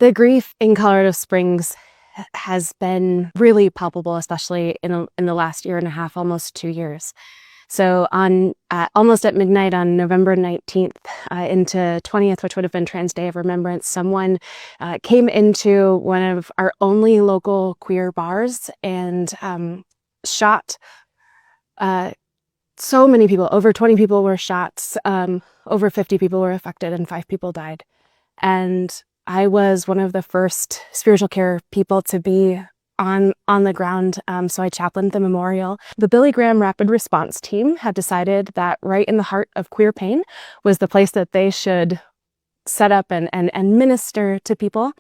The grief in Colorado Springs has been really palpable, especially in the last year and a half, almost 2 years. So on almost at midnight on November 19th into 20th, which would have been Trans Day of Remembrance, someone came into one of our only local queer bars and shot so many people. Over 20 people were shot, over 50 people were affected, and 5 people died. And I was one of the first spiritual care people to be on the ground, so I chaplained the memorial. The Billy Graham Rapid Response Team had decided that right in the heart of queer pain was the place that they should set up and minister to people.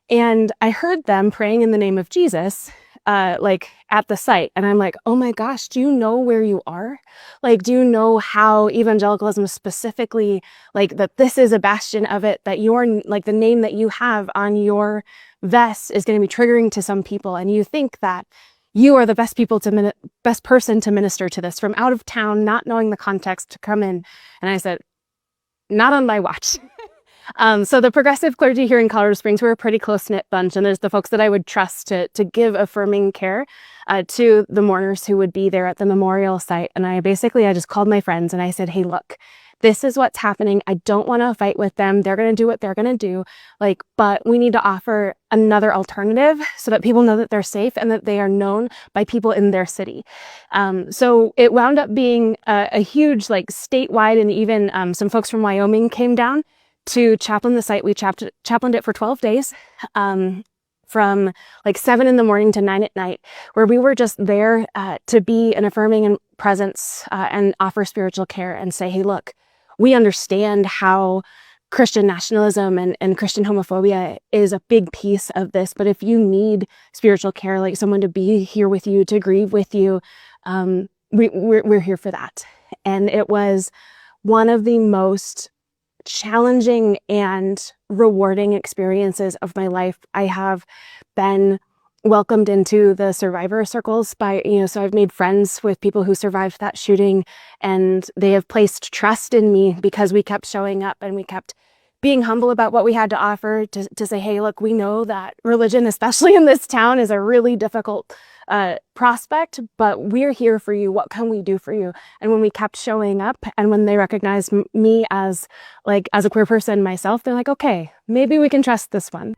And I heard them praying in the name of Jesus, like at the site. And I'm like, oh my gosh, do you know where you are? Like, do you know how evangelicalism specifically, like that this is a bastion of it, that your, like the name that you have on your vest is going to be triggering to some people. And you think that you are the best best person to minister to this from out of town, not knowing the context to come in. And I said, not on my watch. So the progressive clergy here in Colorado Springs, we're a pretty close-knit bunch, and there's the folks that I would trust to give affirming care to the mourners who would be there at the memorial site. And I just called my friends and I said, hey, look, this is what's happening. I don't want to fight with them. They're going to do what they're going to do. But we need to offer another alternative so that people know that they're safe and that they are known by people in their city. So it wound up being a huge, statewide, and even some folks from Wyoming came down to chaplain the site. We chaplained it for 12 days, from 7 in the morning to 9 at night, where we were just there to be an affirming presence and offer spiritual care and say, hey, look, we understand how Christian nationalism and Christian homophobia is a big piece of this, but if you need spiritual care, like someone to be here with you, to grieve with you, we're here for that. And it was one of the most challenging and rewarding experiences of my life. I have been welcomed into the survivor circles by, so I've made friends with people who survived that shooting, and they have placed trust in me because we kept showing up and we kept being humble about what we had to offer, to say, hey, look, we know that religion, especially in this town, is a really difficult prospect, but we're here for you. What can we do for you? And when we kept showing up, and when they recognized me as a queer person myself, they're like, okay, maybe we can trust this one.